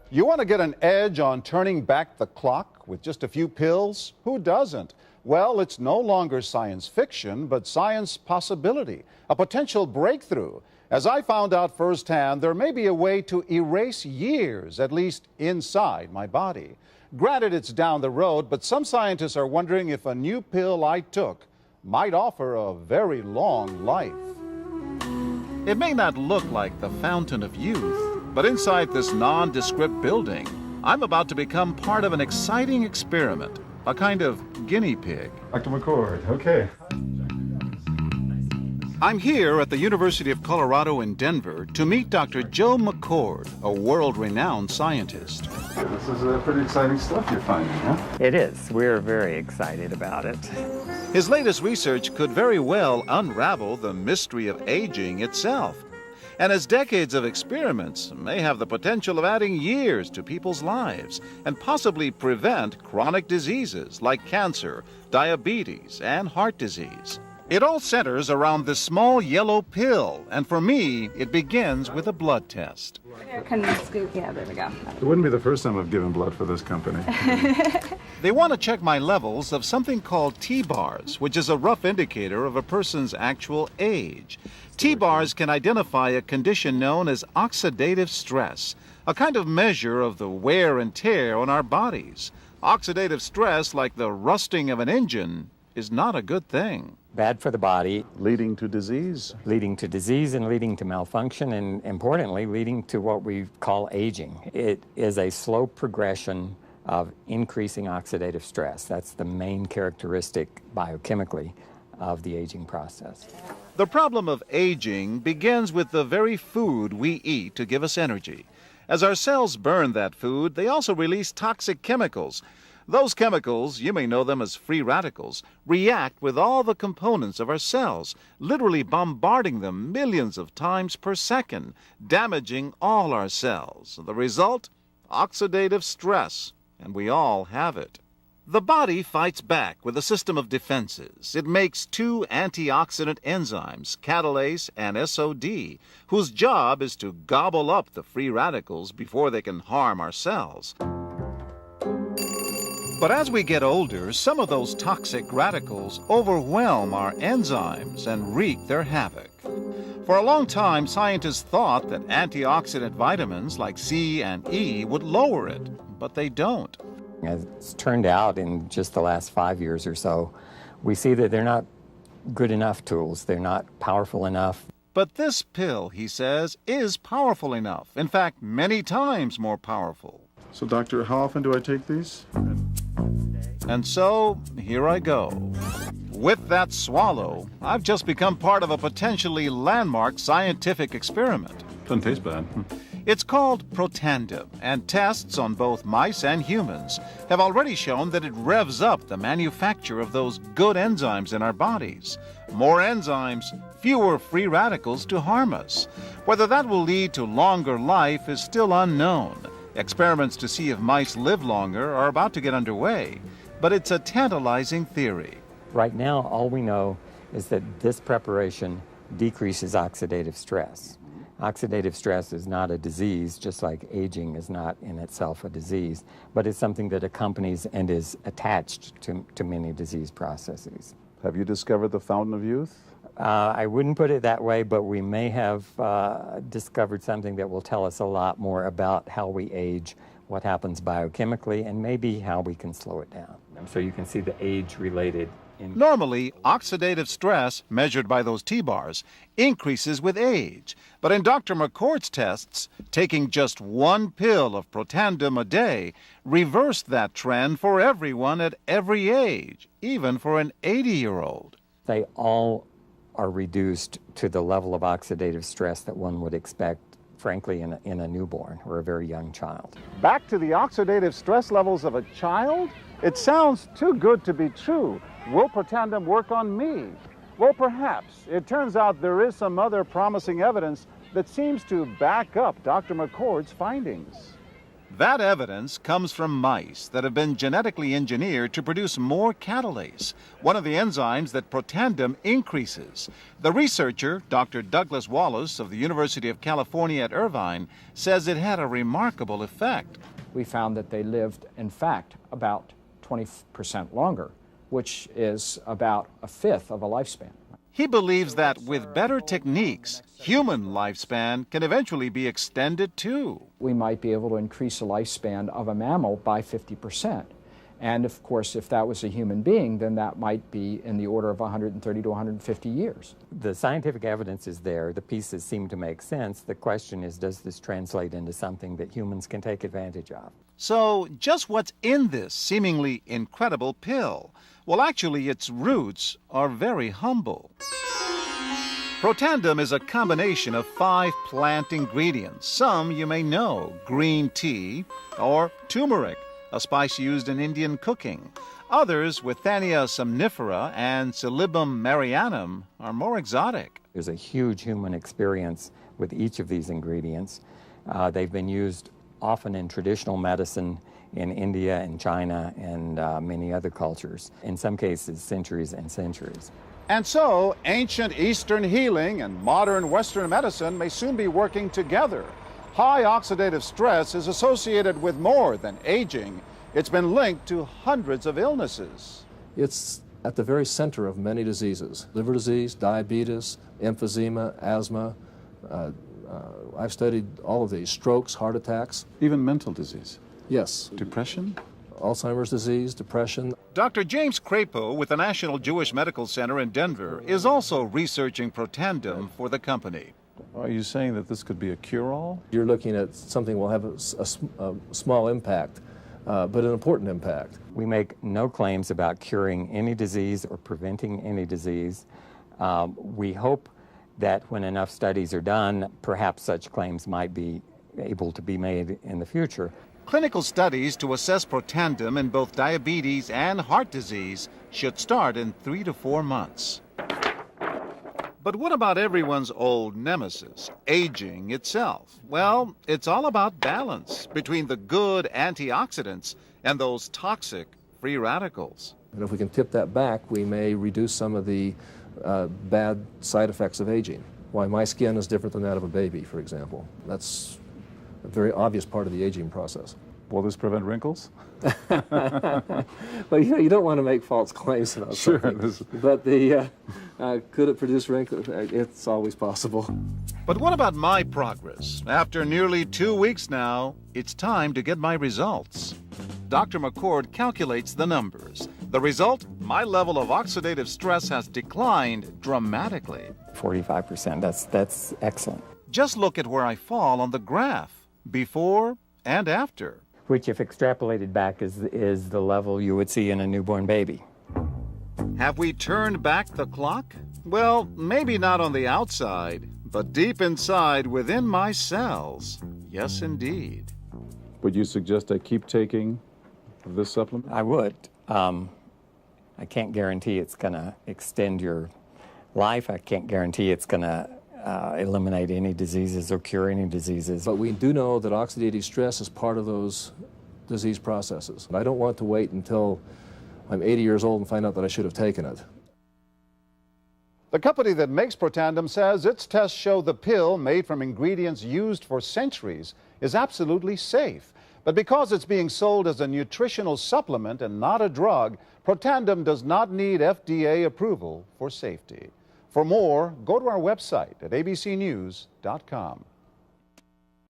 You want to get an edge on turning back the clock with just a few pills? Who doesn't? Well, it's no longer science fiction, but science possibility, a potential breakthrough. As I found out firsthand, there may be a way to erase years, at least inside my body. Granted, it's down the road, but some scientists are wondering if a new pill I took might offer a very long life. It may not look like the fountain of youth, but inside this nondescript building, I'm about to become part of an exciting experiment, a kind of guinea pig. Dr. McCord, okay. I'm here at the University of Colorado in Denver to meet Dr. Joe McCord, a world-renowned scientist. This is pretty exciting stuff you're finding, huh? It is. We're very excited about it. His latest research could very well unravel the mystery of aging itself. And his decades of experiments may have the potential of adding years to people's lives and possibly prevent chronic diseases like cancer, diabetes, and heart disease. It all centers around this small yellow pill, and for me, it begins with a blood test. Can you scoop? Yeah, there we go. It wouldn't be the first time I've given blood for this company. They want to check my levels of something called T-bars, which is a rough indicator of a person's actual age. T-bars can identify a condition known as oxidative stress, a kind of measure of the wear and tear on our bodies. Oxidative stress, like the rusting of an engine, is not a good thing. Bad for the body. Leading to disease. Leading to disease and leading to malfunction, and importantly, leading to what we call aging. It is a slow progression of increasing oxidative stress. That's the main characteristic biochemically of the aging process. The problem of aging begins with the very food we eat to give us energy. As our cells burn that food, they also release toxic chemicals. Those chemicals, you may know them as free radicals, react with all the components of our cells, literally bombarding them millions of times per second, damaging all our cells. The result? Oxidative stress, and we all have it. The body fights back with a system of defenses. It makes two antioxidant enzymes, catalase and SOD, whose job is to gobble up the free radicals before they can harm our cells. But as we get older, some of those toxic radicals overwhelm our enzymes and wreak their havoc. For a long time, scientists thought that antioxidant vitamins like C and E would lower it, but they don't. As it's turned out in just the last 5 years or so, we see that they're not good enough tools. They're not powerful enough. But this pill, he says, is powerful enough. In fact, many times more powerful. So, doctor, how often do I take these? And so, here I go. With that swallow, I've just become part of a potentially landmark scientific experiment. Doesn't taste bad. It's called Protandim, and tests on both mice and humans have already shown that it revs up the manufacture of those good enzymes in our bodies. More enzymes, fewer free radicals to harm us. Whether that will lead to longer life is still unknown. Experiments to see if mice live longer are about to get underway, but it's a tantalizing theory. Right now, all we know is that this preparation decreases oxidative stress. Oxidative stress is not a disease, just like aging is not in itself a disease, but it's something that accompanies and is attached to many disease processes. Have you discovered the fountain of youth? I wouldn't put it that way, but we may have discovered something that will tell us a lot more about how we age, what happens biochemically, and maybe how we can slow it down. So you can see the age-related. Normally, oxidative stress, measured by those T-bars, increases with age. But in Dr. McCord's tests, taking just one pill of Protandim a day reversed that trend for everyone at every age, even for an 80-year-old. They all are reduced to the level of oxidative stress that one would expect, frankly, in a newborn or a very young child. Back to the oxidative stress levels of a child? It sounds too good to be true. Will Protandim work on me? Well, perhaps. It turns out there is some other promising evidence that seems to back up Dr. McCord's findings. That evidence comes from mice that have been genetically engineered to produce more catalase, one of the enzymes that Protandim increases. The researcher, Dr. Douglas Wallace of the University of California at Irvine, says it had a remarkable effect. We found that they lived, in fact, about 20% longer, which is about a fifth of a lifespan. He believes that with better techniques, human lifespan can eventually be extended too. We might be able to increase the lifespan of a mammal by 50%. And of course, if that was a human being, then that might be in the order of 130 to 150 years. The scientific evidence is there. The pieces seem to make sense. The question is, does this translate into something that humans can take advantage of? So, just what's in this seemingly incredible pill? Well, actually, its roots are very humble. Protandim is a combination of 5 plant ingredients. Some you may know: green tea or turmeric, a spice used in Indian cooking. Others, Withania somnifera and Silybum marianum, are more exotic. There's a huge human experience with each of these ingredients. They've been used often in traditional medicine in India and China and many other cultures, in some cases centuries and centuries. And so, ancient Eastern healing and modern Western medicine may soon be working together. High oxidative stress is associated with more than aging. It's been linked to hundreds of illnesses. It's at the very center of many diseases: liver disease, diabetes, emphysema, asthma. I've studied all of these: strokes, heart attacks. Even mental disease. Yes. Depression? Alzheimer's disease, depression. Dr. James Crapo with the National Jewish Medical Center in Denver is also researching Protandim for the company. Are you saying that this could be a cure-all? You're looking at something that will have a small impact, but an important impact. We make no claims about curing any disease or preventing any disease. We hope that when enough studies are done, perhaps such claims might be able to be made in the future. Clinical studies to assess Protandim in both diabetes and heart disease should start in 3 to 4 months. But what about everyone's old nemesis, aging itself? Well, it's all about balance between the good antioxidants and those toxic free radicals. And if we can tip that back, we may reduce some of the bad side effects of aging. Why my skin is different than that of a baby, for example. That's a very obvious part of the aging process. Will this prevent wrinkles? Well, you don't want to make false claims about something. But could it produce wrinkles? It's always possible. But what about my progress? After nearly 2 weeks now, it's time to get my results. Dr. McCord calculates the numbers. The result? My level of oxidative stress has declined dramatically. 45%, that's excellent. Just look at where I fall on the graph, before and after. Which, if extrapolated back, is the level you would see in a newborn baby. Have we turned back the clock? Well, maybe not on the outside, but deep inside within my cells. Yes, indeed. Would you suggest I keep taking this supplement? I would. I can't guarantee it's going to extend your life. I can't guarantee it's going to eliminate any diseases or cure any diseases. But we do know that oxidative stress is part of those disease processes. I don't want to wait until I'm 80 years old and find out that I should have taken it. The company that makes Protandim says its tests show the pill, made from ingredients used for centuries, is absolutely safe. But because it's being sold as a nutritional supplement and not a drug, Protandim does not need FDA approval for safety. For more, go to our website at abcnews.com.